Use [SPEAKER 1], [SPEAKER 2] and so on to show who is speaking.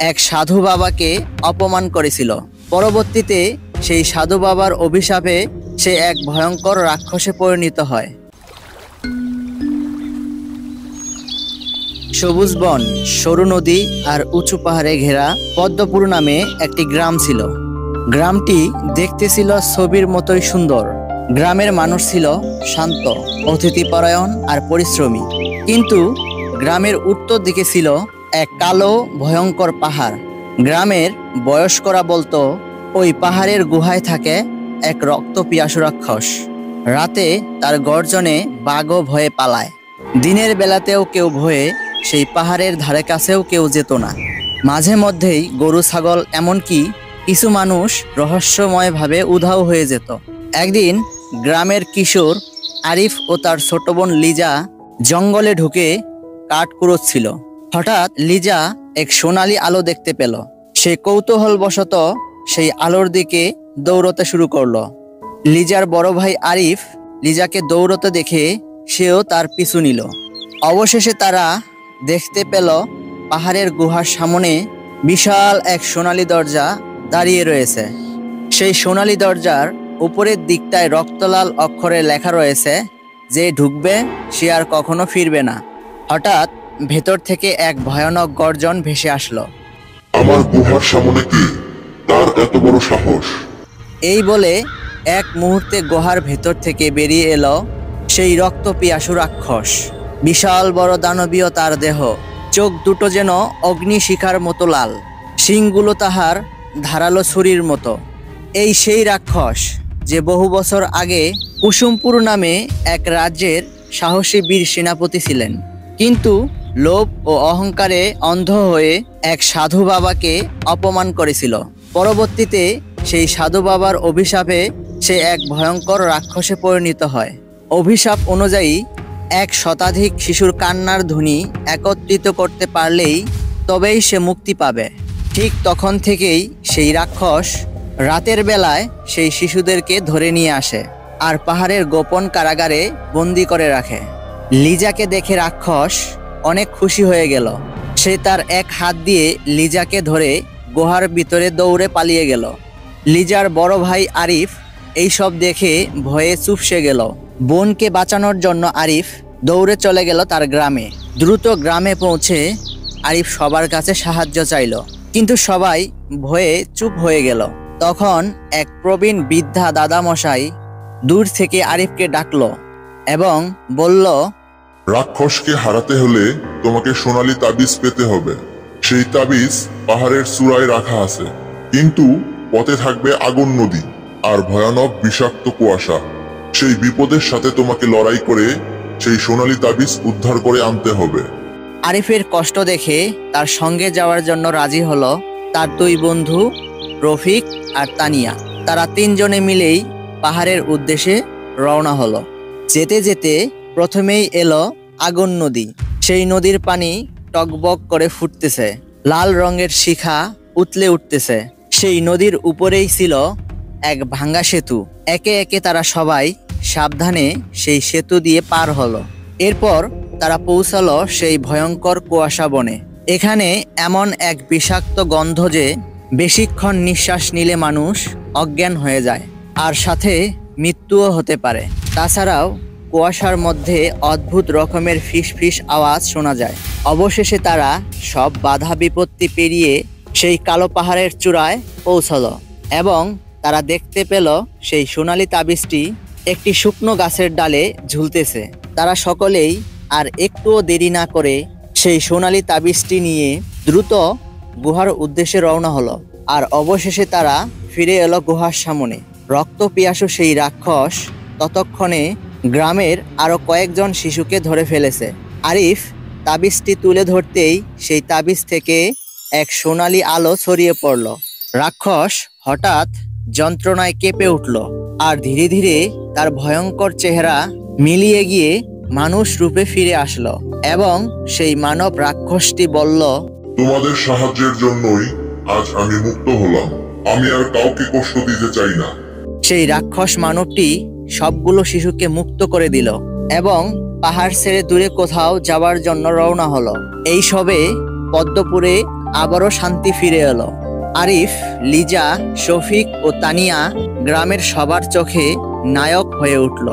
[SPEAKER 1] এক সাধু বাবাকে অপমান করেছিল। পরবর্তীতে সেই সাধু বাবার অভিশাপে সে এক ভয়ঙ্কর রাক্ষসে পরিণত হয়। সবুজ বন, সরু নদী আর উঁচু পাহাড়ে ঘেরা পদ্মপুর নামে একটি গ্রাম ছিল। গ্রামটি দেখতে ছিল ছবির মতোই সুন্দর। গ্রামের মানুষ ছিল শান্ত, অতিথিপরায়ণ আর পরিশ্রমী। কিন্তু গ্রামের উত্তর দিকে ছিল এক কালো ভয়ঙ্কর পাহাড়। গ্রামের বয়স্করা বলতো ওই পাহাড়ের গুহায় থাকে এক রক্ত পিয়াসু রাক্ষস। রাতে তার গর্জনে বাঘও ভয়ে পালায়। দিনের বেলাতেও কেউ ভয়ে সেই পাহাড়ের ধারে কাছেও কেউ যেত না। মাঝে মধ্যেই গরু, ছাগল, এমনকি কিছু মানুষ রহস্যময়ভাবে উধাও হয়ে যেত। একদিন গ্রামের কিশোর আরিফ ও তার ছোট বোন লিজা জঙ্গলে ঢুকে কাঠ কুড়োচ্ছিল। হঠাৎ লিজা এক সোনালী আলো দেখতে পেল। সে কৌতূহলবশত সেই আলোর দিকে দৌড়তে শুরু করলো। লিজার বড় ভাই আরিফ লিজাকে দৌড়তে দেখে সেও তার পিছু নিল। অবশেষে তারা দেখতে পেল পাহাড়ের গুহার সামনে বিশাল এক সোনালী দরজা দাঁড়িয়ে রয়েছে। সেই সোনালী দরজার উপরের দিকটায় রক্তলাল অক্ষরে লেখা রয়েছে, যে ঢুকবে সে আর কখনো ফিরবে না। হঠাৎ ভেতর থেকে এক ভয়ানক গর্জন ভেসে আসলো।
[SPEAKER 2] আমার গুহার সামনে কি? তার এত বড় সাহস!
[SPEAKER 1] এই বলে এক মুহূর্তে গুহার ভেতর থেকে বেরিয়ে এলো সেই রক্ত পিয়াসু রাক্ষস। বিশাল বড় দানবীয় তার দেহ, চোখ দুটো যেন অগ্নিশিখার মতো লাল, শিংগুলো তাহার ধারালো ছুরির মতো। এই সেই রাক্ষস যে বহু বছর আগে কুসুমপুর নামে এক রাজ্যের সাহসী বীর সেনাপতি ছিলেন। কিন্তু লোভ ও অহংকারে অন্ধ হয়ে এক সাধু বাবাকে অপমান করেছিল। পরবর্তীতে সেই সাধু বাবার অভিশাপে সে এক ভয়ঙ্কর রাক্ষসে পরিণত হয়। অভিশাপ অনুযায়ী 1 শতাধিক শিশুর কান্নার ধ্বনি একত্রিত করতে পারলেই তবেই সে মুক্তি পাবে। ঠিক তখন থেকেই সেই রাক্ষস রাতের বেলায় সেই শিশুদেরকে ধরে নিয়ে আসে আর পাহাড়ের গোপন কারাগারে বন্দি করে রাখে। লিজাকে দেখে রাক্ষস অনেক খুশি হয়ে গেল। সে তার এক হাত দিয়ে লিজাকে ধরে গুহার ভিতরে দৌড়ে পালিয়ে গেল। লিজার বড় ভাই আরিফ এইসব দেখে ভয়ে চুপসে গেল। বোনকে বাঁচানোর জন্য আরিফ দৌড়ে চলে গেল তার গ্রামে। দ্রুত গ্রামে পৌঁছে আরিফ সবার কাছে সাহায্য চাইল, কিন্তু সবাই ভয়ে চুপ হয়ে গেল। তখন এক প্রবীণ বৃদ্ধা দাদামশাই দূর থেকে আরিফকে ডাকলো এবং বলল,
[SPEAKER 2] রাক্ষসকে হারাতে হলে তোমাকে সোনালী তাবিজ পেতে হবে। সেই তাবিজ পাহাড়ের চূড়ায় রাখা আছে, কিন্তু পথে থাকবে আগুন নদী আর ভয়ানক বিষাক্ত কুয়াশা। সেই বিপদের সাথে তোমাকে লড়াই করে সেই সোনালী তাবিজ উদ্ধার করে আনতে হবে।
[SPEAKER 1] আরিফের কষ্ট দেখে তার সঙ্গে যাওয়ার জন্য রাজি হলো তার 2 বন্ধু রফিক আর তানিয়া। তারা 3 জনে মিলেই পাহাড়ের উদ্দেশ্যে রওনা হলো। যেতে যেতে প্রথমেই এলো আগুন নদী। সেই নদীর পানি টকবক করে ফুটতেছে, লাল রঙের শিখা উতলে উঠতেছে। সেই নদীর উপরেই ছিল এক ভাঙ্গা সেতু। একে একে তারা সবাই সাবধানে সেই সেতু দিয়ে পার হলো। এরপর তারা পৌঁছালো সেই ভয়ঙ্কর কুয়াশা বনে। এখানে এমন এক বিষাক্ত গন্ধ যে বেশিক্ষণ নিঃশ্বাস নিলে মানুষ অজ্ঞান হয়ে যায়, আর সাথে মৃত্যুও হতে পারে। তাছাড়াও কুয়াশার মধ্যে অদ্ভুত রকমের ফিসফিস আওয়াজ শোনা যায়। অবশেষে তারা সব বাধা বিপত্তি পেরিয়ে সেই কালো পাহাড়ের চূড়ায় পৌঁছলো এবং তারা দেখতে পেল সেই সোনালী তাবিজটি একটি শুকনো গাছের ডালে ঝুলতেছে। তারা সকলেই আর একটুও দেরি না করে সেই সোনালী তাবিজটি নিয়ে দ্রুত গুহার উদ্দেশ্যে রওনা হলো। আর অবশেষে তারা ফিরে এলো গুহার সামনে। রক্ত পিয়াসু সেই রাক্ষস ততক্ষণে গ্রামের আরো কয়েকজন শিশুকে ধরে ফেলেছে। আরিফ তাবিজটি তুলে ধরতেই সেই তাবিজ থেকে এক সোনালী আলো ছড়িয়ে পড়ল। রাক্ষস হঠাৎ যন্ত্রণায় কেঁপে উঠল আর ধীরে ধীরে তার ভয়ঙ্কর চেহারা মিলিয়ে গিয়ে মানুষ রূপে ফিরে আসলো এবং সেই মানব রাক্ষসটি বলল,
[SPEAKER 2] তোমাদের সাহায্যের জন্যই আজ আমি মুক্ত হলাম। আমি আর কাউকে কষ্ট দিতে চাই না।
[SPEAKER 1] সেই রাক্ষস মানবটি সবগুলো শিশুকে মুক্ত করে দিল এবং পাহাড় ছেড়ে দূরে কোথাও যাওয়ার জন্য রওনা হলো। এই সবে পদ্মপুরে আবারও শান্তি ফিরে এলো। আরিফ, লিজা, শফিক ও তানিয়া গ্রামের সবার চোখে নায়ক হয়ে উঠল।